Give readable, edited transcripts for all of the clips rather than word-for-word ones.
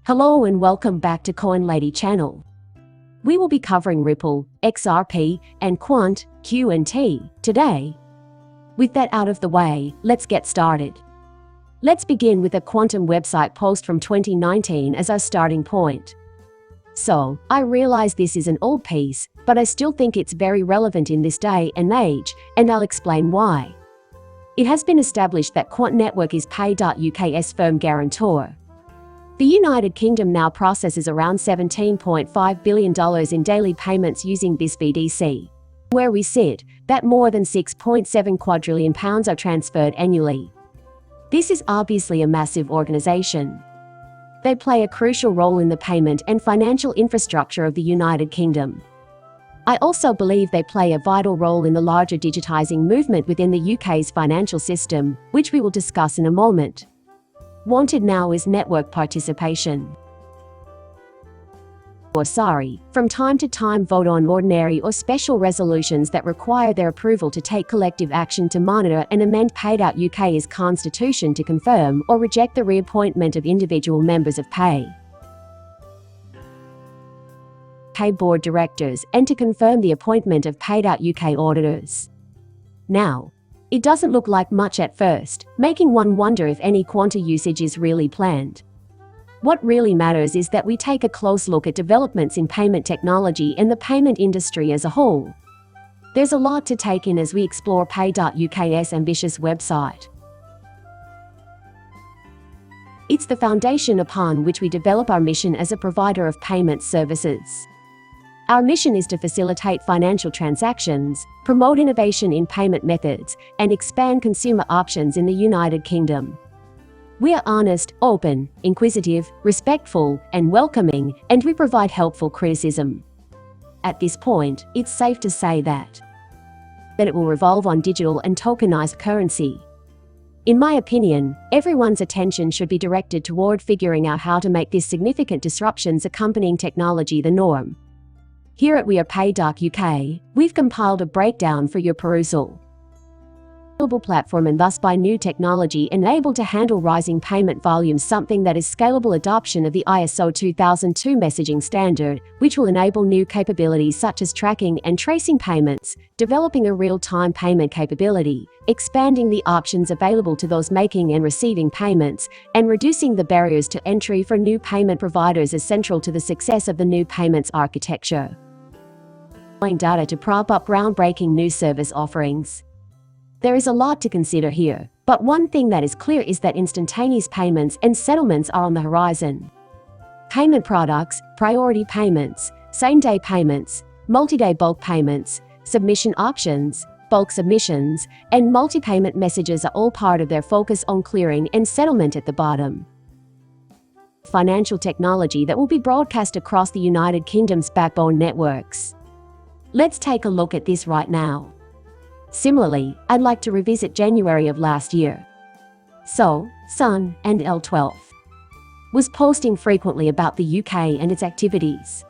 Hello and welcome back to Coin Lady channel. We will be covering Ripple, XRP, and Quant QNT today. With that out of the way, let's get started. Let's begin with a Quantum website post from 2019 as our starting point. So, I realize this is an old piece, but I still think it's very relevant in this day and age, and I'll explain why. It has been established that Quant Network is Pay.UK's firm guarantor. The United Kingdom now processes around $17.5 billion in daily payments using this BDC. Where we sit, that more than £6.7 quadrillion are transferred annually. This is obviously a massive organization. They play a crucial role in the payment and financial infrastructure of the United Kingdom. I also believe they play a vital role in the larger digitizing movement within the UK's financial system, which we will discuss in a moment. Wanted now is network participation. From time to time vote on ordinary or special resolutions that require their approval to take collective action to monitor and amend Pay.UK's constitution to confirm or reject the reappointment of individual members of Pay board directors and to confirm the appointment of Pay.UK auditors. Now, it doesn't look like much at first, making one wonder if any Quanta usage is really planned. What really matters is that we take a close look at developments in payment technology and the payment industry as a whole. There's a lot to take in as we explore Pay.UK's ambitious website. It's the foundation upon which we develop our mission as a provider of payment services. Our mission is to facilitate financial transactions, promote innovation in payment methods, and expand consumer options in the United Kingdom. We are honest, open, inquisitive, respectful, and welcoming, and we provide helpful criticism. At this point, it's safe to say that it will revolve on digital and tokenized currency. In my opinion, everyone's attention should be directed toward figuring out how to make these significant disruptions accompanying technology the norm. Here at We Are Pay.UK, we've compiled a breakdown for your perusal. Scalable platform and thus by new technology enabled to handle rising payment volumes, something that is scalable adoption of the ISO 2002 messaging standard, which will enable new capabilities such as tracking and tracing payments, developing a real-time payment capability, expanding the options available to those making and receiving payments, and reducing the barriers to entry for new payment providers is central to the success of the new payments architecture. Data to prop up groundbreaking new service offerings. There is a lot to consider here, but one thing that is clear is that instantaneous payments and settlements are on the horizon. Payment products, priority payments, same-day payments, multi-day bulk payments, submission options, bulk submissions, and multi-payment messages are all part of their focus on clearing and settlement at the bottom. Financial technology that will be broadcast across the United Kingdom's backbone networks. Let's take a look at this right now. Similarly, I'd like to revisit January of last year. So, Sun and L12 was posting frequently about the UK and its activities.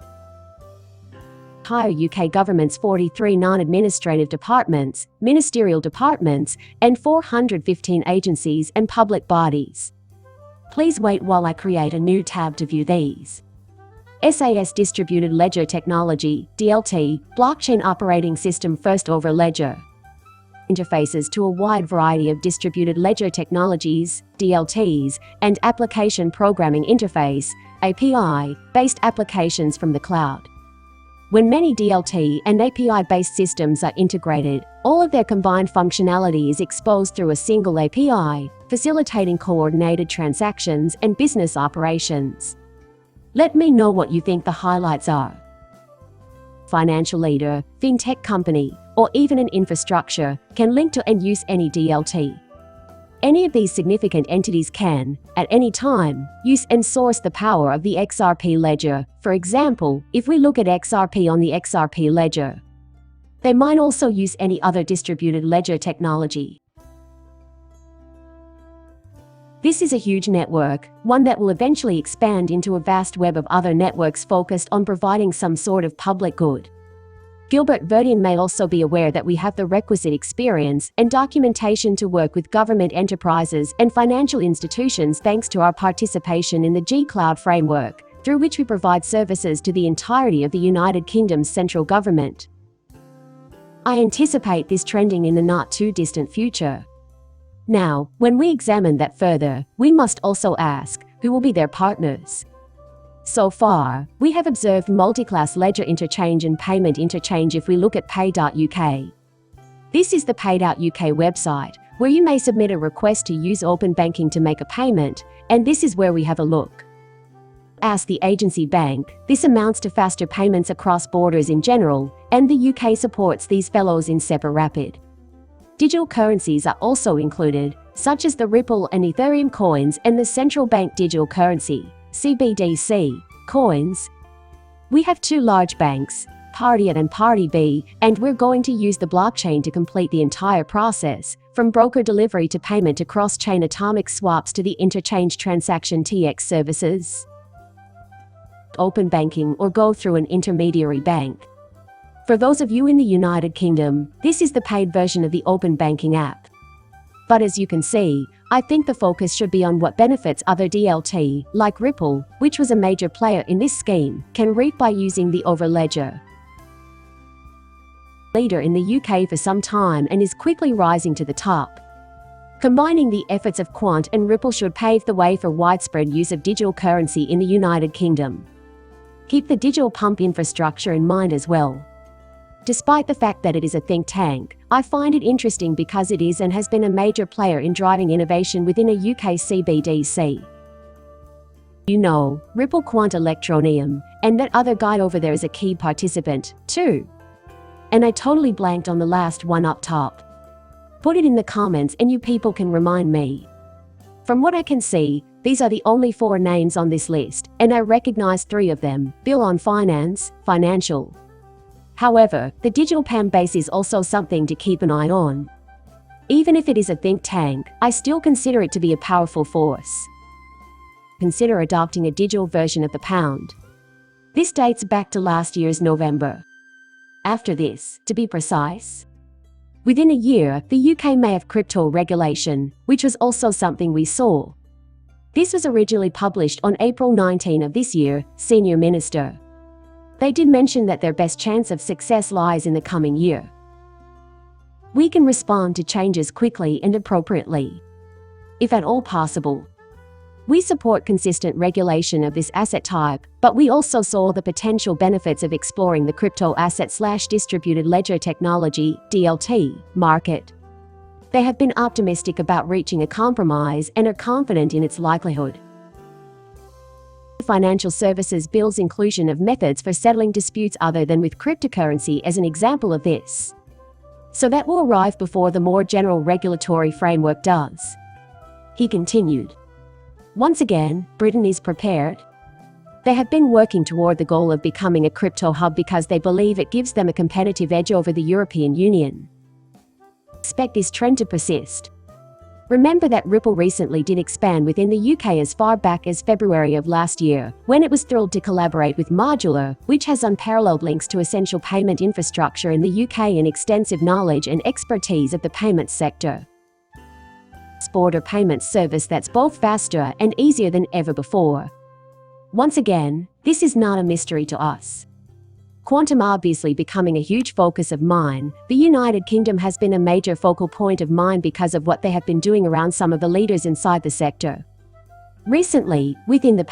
Higher UK government's 43 non-administrative departments, ministerial departments, and 415 agencies and public bodies. Please wait while I create a new tab to view these. SAS Distributed Ledger Technology, DLT, Blockchain Operating System First Over Ledger. Interfaces to a wide variety of distributed ledger technologies, DLTs, and application programming interface, API-based applications from the cloud. When many DLT and API-based systems are integrated, all of their combined functionality is exposed through a single API, facilitating coordinated transactions and business operations. Let me know what you think the highlights are. Financial leader, fintech company, or even an infrastructure can link to and use any DLT. Any of these significant entities can, at any time, use and source the power of the XRP ledger. For example, if we look at XRP on the XRP ledger, they might also use any other distributed ledger technology. This is a huge network, one that will eventually expand into a vast web of other networks focused on providing some sort of public good. Gilbert Verdin may also be aware that we have the requisite experience and documentation to work with government enterprises and financial institutions thanks to our participation in the G-Cloud framework, through which we provide services to the entirety of the United Kingdom's central government. I anticipate this trending in the not-too-distant future. Now, when we examine that further, we must also ask, who will be their partners? So far, we have observed multi-class ledger interchange and payment interchange if we look at Pay.uk. This is the Pay.uk website, where you may submit a request to use open banking to make a payment, and this is where we have a look. As the agency bank, this amounts to faster payments across borders in general, and the UK supports these fellows in SEPA Rapid. Digital currencies are also included, such as the Ripple and Ethereum coins and the central bank digital currency, CBDC, coins. We have two large banks, Party A and Party B, and we're going to use the blockchain to complete the entire process, from broker delivery to payment to cross-chain atomic swaps to the interchange transaction TX services. Open banking or go through an intermediary bank. For those of you in the United Kingdom, this is the paid version of the open banking app. But as you can see, I think the focus should be on what benefits other DLT, like Ripple, which was a major player in this scheme, can reap by using the overledger. Leader in the UK for some time and is quickly rising to the top. Combining the efforts of Quant and Ripple should pave the way for widespread use of digital currency in the United Kingdom. Keep the digital pump infrastructure in mind as well. Despite the fact that it is a think tank, I find it interesting because it is and has been a major player in driving innovation within a UK CBDC. You know, Ripple Quant Electronium, and that other guy over there is a key participant, too. And I totally blanked on the last one up top. Put it in the comments and you people can remind me. From what I can see, these are the only 4 names on this list, and I recognize 3 of them, Bill on Finance, Financial. However, the digital PAM base is also something to keep an eye on. Even if it is a think tank, I still consider it to be a powerful force. Consider adopting a digital version of the pound. This dates back to last year's November. After this, to be precise, within a year, the UK may have crypto regulation, which was also something we saw. This was originally published on April 19 of this year, Senior Minister. They did mention that their best chance of success lies in the coming year. We can respond to changes quickly and appropriately, if at all possible. We support consistent regulation of this asset type, but we also saw the potential benefits of exploring the crypto asset/distributed ledger technology, DLT, market. They have been optimistic about reaching a compromise and are confident in its likelihood. Financial Services Bill's inclusion of methods for settling disputes other than with cryptocurrency as an example of this. So that will arrive before the more general regulatory framework does. He continued. Once again, Britain is prepared. They have been working toward the goal of becoming a crypto hub because they believe it gives them a competitive edge over the European Union. Expect this trend to persist. Remember that Ripple recently did expand within the UK as far back as February of last year, when it was thrilled to collaborate with Modular, which has unparalleled links to essential payment infrastructure in the UK and extensive knowledge and expertise of the payments sector. Border payment service that's both faster and easier than ever before. Once again, this is not a mystery to us. Quantum obviously becoming a huge focus of mine, the United Kingdom has been a major focal point of mine because of what they have been doing around some of the leaders inside the sector. Recently, within the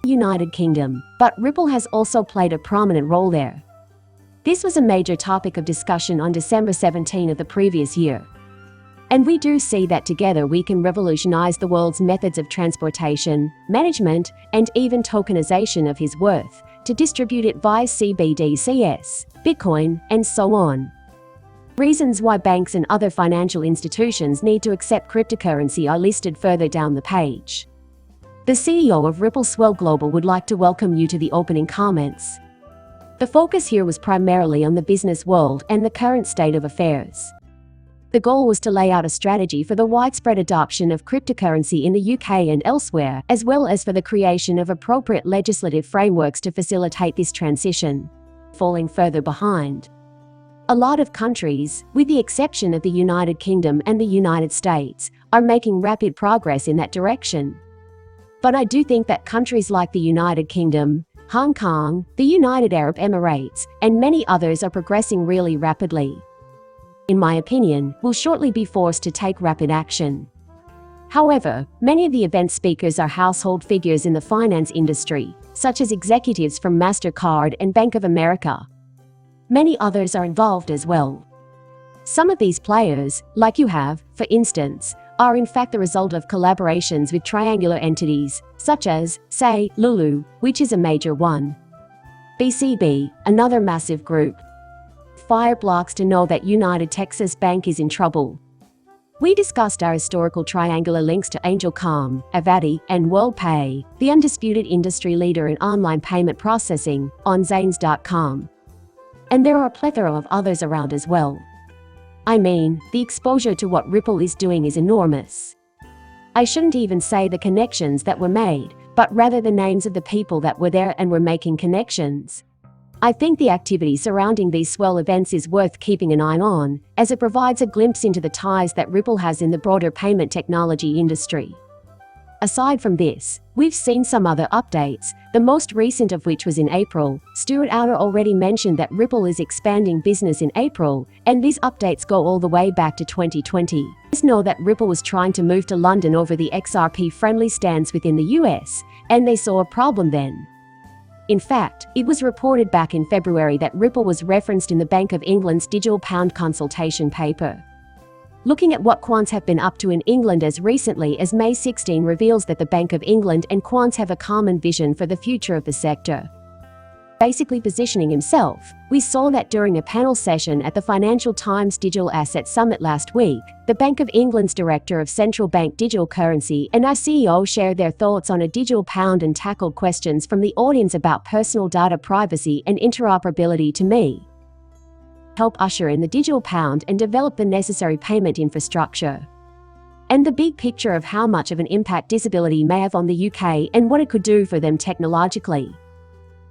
United Kingdom, but Ripple has also played a prominent role there. This was a major topic of discussion on December 17 of the previous year. And we do see that together we can revolutionize the world's methods of transportation, management, and even tokenization of his worth, to distribute it via CBDCs, Bitcoin, and so on. Reasons why banks and other financial institutions need to accept cryptocurrency are listed further down the page. The CEO of Ripple Swell Global would like to welcome you to the opening comments. The focus here was primarily on the business world and the current state of affairs. The goal was to lay out a strategy for the widespread adoption of cryptocurrency in the UK and elsewhere, as well as for the creation of appropriate legislative frameworks to facilitate this transition. falling further behind. A lot of countries, with the exception of the United Kingdom and the United States, are making rapid progress in that direction. But I do think that countries like the United Kingdom, Hong Kong, the United Arab Emirates, and many others are progressing really rapidly. In my opinion, will shortly be forced to take rapid action. However, many of the event speakers are household figures in the finance industry, such as executives from MasterCard and Bank of America. Many others are involved as well. Some of these players, like you have, for instance, are in fact the result of collaborations with triangular entities, such as, say, Lulu, which is a major one. BCB, another massive group. Fire blocks to know that United Texas Bank is in trouble. We discussed our historical triangular links to Angel.com, Avati, and WorldPay, the undisputed industry leader in online payment processing, on Zanes.com. And there are a plethora of others around as well. I mean, the exposure to what Ripple is doing is enormous. I shouldn't even say the connections that were made, but rather the names of the people that were there and were making connections. I think the activity surrounding these swell events is worth keeping an eye on, as it provides a glimpse into the ties that Ripple has in the broader payment technology industry. Aside from this, we've seen some other updates, the most recent of which was in April. Stuart Outer already mentioned that Ripple is expanding business in April, and these updates go all the way back to 2020. Just know that Ripple was trying to move to London over the XRP-friendly stance within the US, and they saw a problem then. In fact, it was reported back in February that Ripple was referenced in the Bank of England's digital pound consultation paper. Looking at what quants have been up to in England as recently as May 16 reveals that the Bank of England and quants have a common vision for the future of the sector. Basically positioning himself, we saw that during a panel session at the Financial Times Digital Asset Summit last week, the Bank of England's Director of Central Bank Digital Currency and our CEO shared their thoughts on a digital pound and tackled questions from the audience about personal data privacy and interoperability to me. Help usher in the digital pound and develop the necessary payment infrastructure. And the big picture of how much of an impact disability may have on the UK and what it could do for them technologically.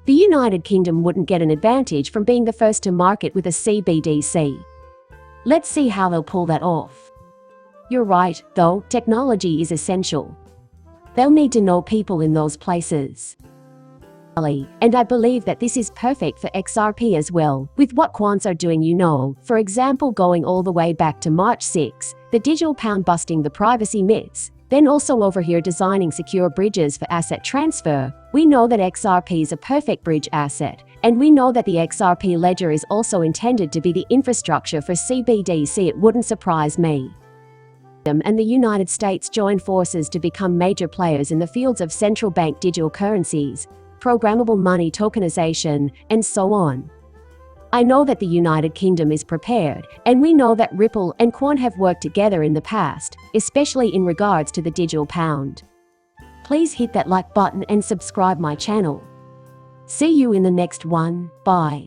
The United Kingdom wouldn't get an advantage from being the first to market with a CBDC. Let's see how they'll pull that off. You're right, though, technology is essential. They'll need to know people in those places. And I believe that this is perfect for XRP as well, with what quants are doing, for example going all the way back to March 6, the digital pound busting the privacy myths, then also over here designing secure bridges for asset transfer. We know that XRP is a perfect bridge asset, and we know that the XRP ledger is also intended to be the infrastructure for CBDC. It wouldn't surprise me. And the United States join forces to become major players in the fields of central bank digital currencies, programmable money tokenization, and so on. I know that the United Kingdom is prepared, and we know that Ripple and Quant have worked together in the past, especially in regards to the digital pound. Please hit that like button and subscribe my channel. See you in the next one. Bye.